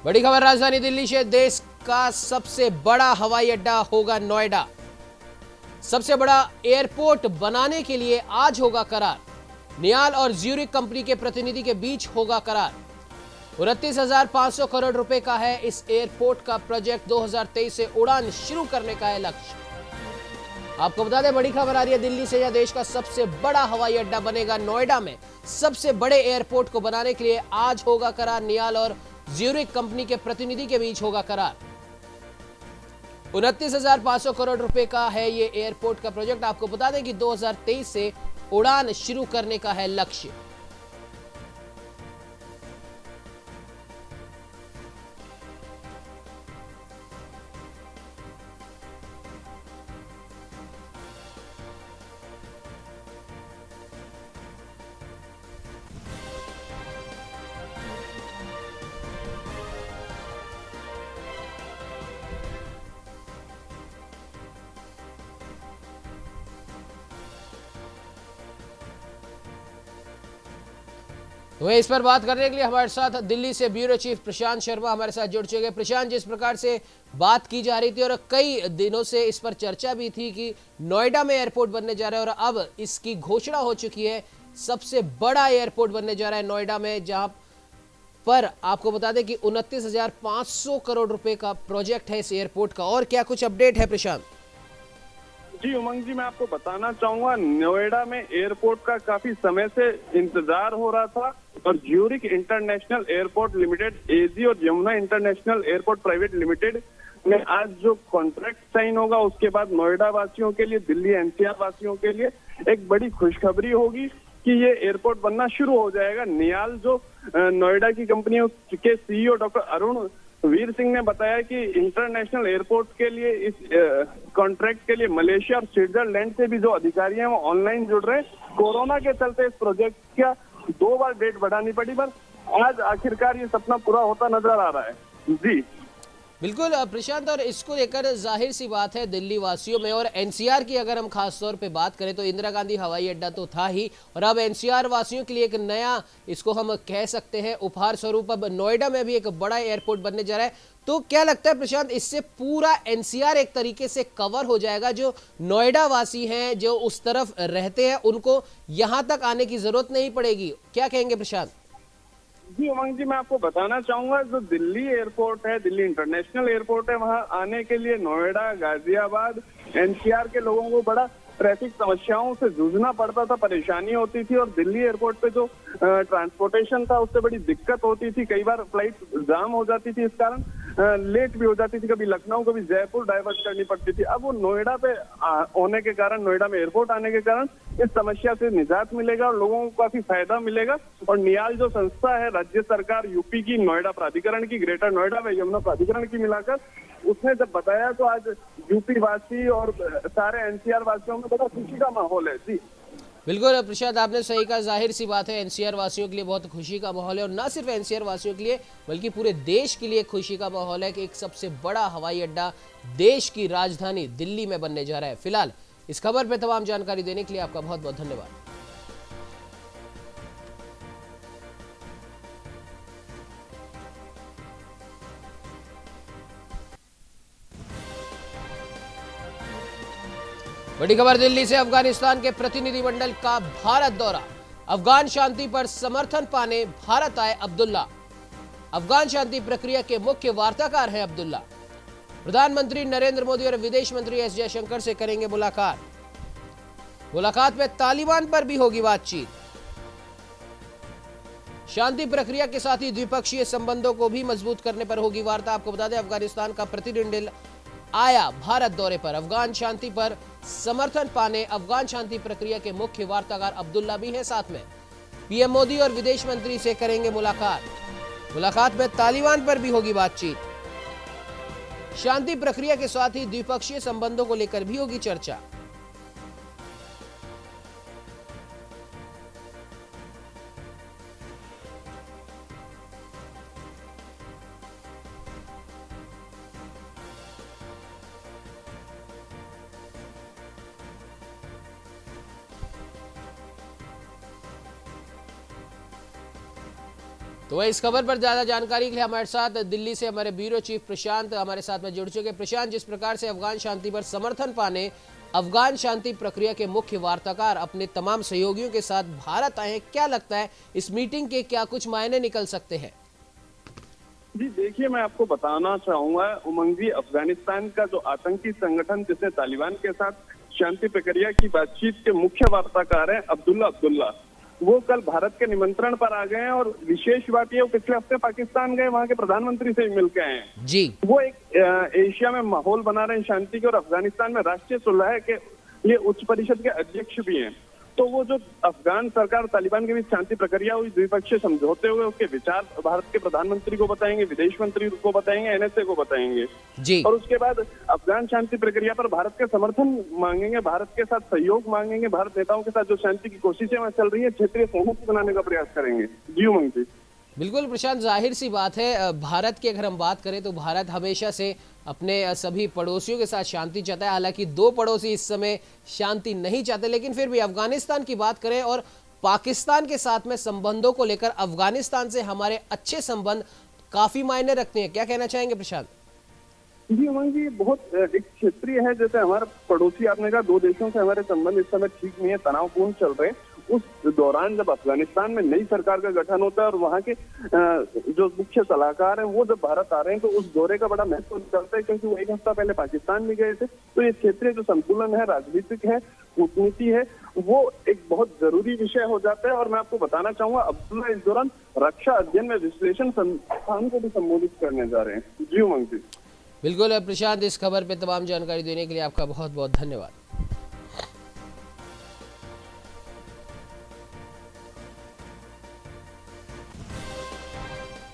बड़ी खबर राजधानी दिल्ली से, देश का सबसे बड़ा हवाई अड्डा होगा नोएडा। सबसे बड़ा एयरपोर्ट बनाने के लिए आज होगा करार। नियाल और ज्यूरिक कंपनी के प्रतिनिधि के बीच होगा करार। 29,500 करोड़ रुपए का है इस एयरपोर्ट का प्रोजेक्ट। 2023 से उड़ान शुरू करने का है लक्ष्य। आपको बता दें, बड़ी खबर आ रही है दिल्ली से, यह देश का सबसे बड़ा हवाई अड्डा बनेगा नोएडा में। सबसे बड़े एयरपोर्ट को बनाने के लिए आज होगा करार। नियाल और ज्यूरिक कंपनी के प्रतिनिधि के बीच होगा करार। 29,500 करोड़ रुपए का है ये एयरपोर्ट का प्रोजेक्ट। आपको बता दें कि 2023 से उड़ान शुरू करने का है लक्ष्य। तो इस पर बात करने के लिए हमारे साथ दिल्ली से ब्यूरो चीफ प्रशांत शर्मा हमारे साथ जुड़ चुके हैं। प्रशांत, जिस प्रकार से बात की जा रही थी और कई दिनों से इस पर चर्चा भी थी कि नोएडा में एयरपोर्ट बनने जा रहा है, और अब इसकी घोषणा हो चुकी है। सबसे बड़ा एयरपोर्ट बनने जा रहा है नोएडा में, जहां पर आपको बता दें कि 29,500 करोड़ रुपए का प्रोजेक्ट है इस एयरपोर्ट का। और क्या कुछ अपडेट है प्रशांत? जी उमंग जी, मैं आपको बताना चाहूंगा, नोएडा में एयरपोर्ट का काफी समय से इंतजार हो रहा था और ज्यूरिक इंटरनेशनल एयरपोर्ट लिमिटेड, एजी और Yamuna international airport private limited में आज जो कॉन्ट्रैक्ट साइन होगा, उसके बाद नोएडा वासियों के लिए, दिल्ली एनसीआर वासियों के लिए एक बड़ी खुशखबरी होगी कि ये एयरपोर्ट बनना शुरू हो जाएगा। नियाल जो नोएडा की कंपनियों के सीईओ डॉक्टर अरुण वीर सिंह ने बताया कि इंटरनेशनल एयरपोर्ट के लिए, इस कॉन्ट्रैक्ट के लिए मलेशिया और स्विट्जरलैंड से भी जो अधिकारी हैं वो ऑनलाइन जुड़ रहे हैं। कोरोना के चलते इस प्रोजेक्ट का 2 बार डेट बढ़ानी पड़ी, पर आज आखिरकार ये सपना पूरा होता नजर आ रहा है। जी बिल्कुल प्रशांत, और इसको लेकर जाहिर सी बात है दिल्ली वासियों में, और एनसीआर की अगर हम खास तौर पे बात करें तो इंदिरा गांधी हवाई अड्डा तो था ही, और अब एनसीआर वासियों के लिए एक नया, इसको हम कह सकते हैं उपहार स्वरूप, अब नोएडा में भी एक बड़ा एयरपोर्ट बनने जा रहा है। तो क्या लगता है प्रशांत, इससे पूरा एनसीआर एक तरीके से कवर हो जाएगा? जो नोएडा वासी हैं, जो उस तरफ रहते हैं, उनको यहां तक आने की जरूरत नहीं पड़ेगी। क्या कहेंगे प्रशांत? जी उमंग जी, मैं आपको बताना चाहूंगा, जो दिल्ली एयरपोर्ट है, दिल्ली इंटरनेशनल एयरपोर्ट है, वहां आने के लिए नोएडा, गाजियाबाद, एनसीआर के लोगों को बड़ा ट्रैफिक समस्याओं से जूझना पड़ता था, परेशानी होती थी, और दिल्ली एयरपोर्ट पे जो ट्रांसपोर्टेशन था उससे बड़ी दिक्कत होती थी। कई बार फ्लाइट जाम हो जाती थी, इस कारण लेट भी हो जाती थी, कभी लखनऊ कभी जयपुर डाइवर्ट करनी पड़ती थी। अब वो नोएडा पे होने के कारण, नोएडा में एयरपोर्ट आने के कारण इस समस्या से निजात मिलेगा और लोगों को काफी फायदा मिलेगा। और नियाल जो संस्था है, राज्य सरकार यूपी की, नोएडा प्राधिकरण की, ग्रेटर नोएडा व यमुना प्राधिकरण की मिलाकर, उसने जब बताया तो आज यूपी वासी और सारे एनसीआर वासियों में बड़ा खुशी का माहौल है। जी बिल्कुल प्रशांत, आपने सही कहा। जाहिर सी बात है एनसीआर वासियों के लिए बहुत खुशी का माहौल है, और ना सिर्फ एनसीआर वासियों के लिए बल्कि पूरे देश के लिए खुशी का माहौल है कि एक सबसे बड़ा हवाई अड्डा देश की राजधानी दिल्ली में बनने जा रहा है। फिलहाल इस खबर पर तमाम जानकारी देने के लिए आपका बहुत बहुत धन्यवाद। बड़ी खबर दिल्ली से, अफगानिस्तान के प्रतिनिधिमंडल का भारत दौरा। अफगान शांति पर समर्थन पाने भारत आए अब्दुल्ला। अफगान शांति प्रक्रिया के मुख्य वार्ताकार हैं अब्दुल्ला। प्रधानमंत्री नरेंद्र मोदी और विदेश मंत्री एस जयशंकर से करेंगे मुलाकात। मुलाकात में तालिबान पर भी होगी बातचीत। शांति प्रक्रिया के साथ ही द्विपक्षीय संबंधों को भी मजबूत करने पर होगी वार्ता। आपको बता दें, अफगानिस्तान का प्रतिनिधिमंडल आया भारत दौरे पर। अफगान शांति पर समर्थन पाने अफगान शांति प्रक्रिया के मुख्य वार्ताकार अब्दुल्ला भी हैं साथ में। पीएम मोदी और विदेश मंत्री से करेंगे मुलाकात। मुलाकात में तालिबान पर भी होगी बातचीत। शांति प्रक्रिया के साथ ही द्विपक्षीय संबंधों को लेकर भी होगी चर्चा। तो इस खबर पर ज्यादा जानकारी के लिए हमारे साथ दिल्ली से हमारे ब्यूरो चीफ प्रशांत हमारे साथ में जुड़ चुके। प्रशांत, जिस प्रकार से अफगान शांति पर समर्थन पाने अफगान शांति प्रक्रिया के मुख्य वार्ताकार अपने तमाम सहयोगियों के साथ भारत आए, क्या लगता है इस मीटिंग के क्या कुछ मायने निकल सकते हैं? जी देखिए, मैं आपको बताना चाहूंगा उमंग जी, अफगानिस्तान का जो आतंकी संगठन जिसने तालिबान के साथ शांति प्रक्रिया की बातचीत के मुख्य वार्ताकार हैं अब्दुल्ला, वो कल भारत के निमंत्रण पर आ गए हैं। और विशेष बात ये, पिछले हफ्ते पाकिस्तान गए, वहां के प्रधानमंत्री से मिल के आए हैं जी। वो एक एशिया में माहौल बना रहे हैं शांति के, और अफगानिस्तान में राष्ट्रीय सुलह के लिए उच्च परिषद के अध्यक्ष भी हैं। तो वो जो अफगान सरकार और तालिबान के बीच शांति प्रक्रिया हुई, द्विपक्षीय समझौते हुए, उसके विचार भारत के प्रधानमंत्री को बताएंगे, विदेश मंत्री को बताएंगे, एनएसए को बताएंगे जी। और उसके बाद अफगान शांति प्रक्रिया पर भारत के समर्थन मांगेंगे, भारत के साथ सहयोग मांगेंगे, भारत नेताओं के साथ जो शांति की कोशिशें वहां चल रही है, क्षेत्रीय सहमति बनाने का प्रयास करेंगे। जी उमंग जी। बिल्कुल प्रशांत, जाहिर सी बात है भारत की अगर हम बात करें तो भारत हमेशा से अपने सभी पड़ोसियों के साथ शांति चाहता है। हालांकि दो पड़ोसी इस समय शांति नहीं चाहते, लेकिन फिर भी अफगानिस्तान की बात करें और पाकिस्तान के साथ में संबंधों को लेकर अफगानिस्तान से हमारे अच्छे संबंध काफी मायने रखते हैं। क्या कहना चाहेंगे प्रशांत? जी उमंग जी, बहुत एक क्षेत्रीय है, जैसे हमारे पड़ोसी, आपने कहा दो देशों से हमारे संबंध इस समय ठीक नहीं है, तनावपूर्ण चल रहे हैं। उस दौरान जब अफगानिस्तान में नई सरकार का गठन होता है और वहाँ के जो मुख्य सलाहकार हैं वो जब भारत आ रहे हैं, तो उस दौरे का बड़ा महत्व निकलता है, क्योंकि वो एक हफ्ता पहले पाकिस्तान में गए थे। तो ये क्षेत्रीय जो संतुलन है, राजनीतिक है, कूटनीति है, वो एक बहुत जरूरी विषय हो जाता है। और मैं आपको बताना चाहूंगा, अब्दुल्ला इस दौरान रक्षा अध्ययन में विश्लेषण संस्थान को भी संबोधित करने जा रहे हैं। जी उमंग जी। बिल्कुल प्रशांत, इस खबर पे तमाम जानकारी देने के लिए आपका बहुत बहुत धन्यवाद।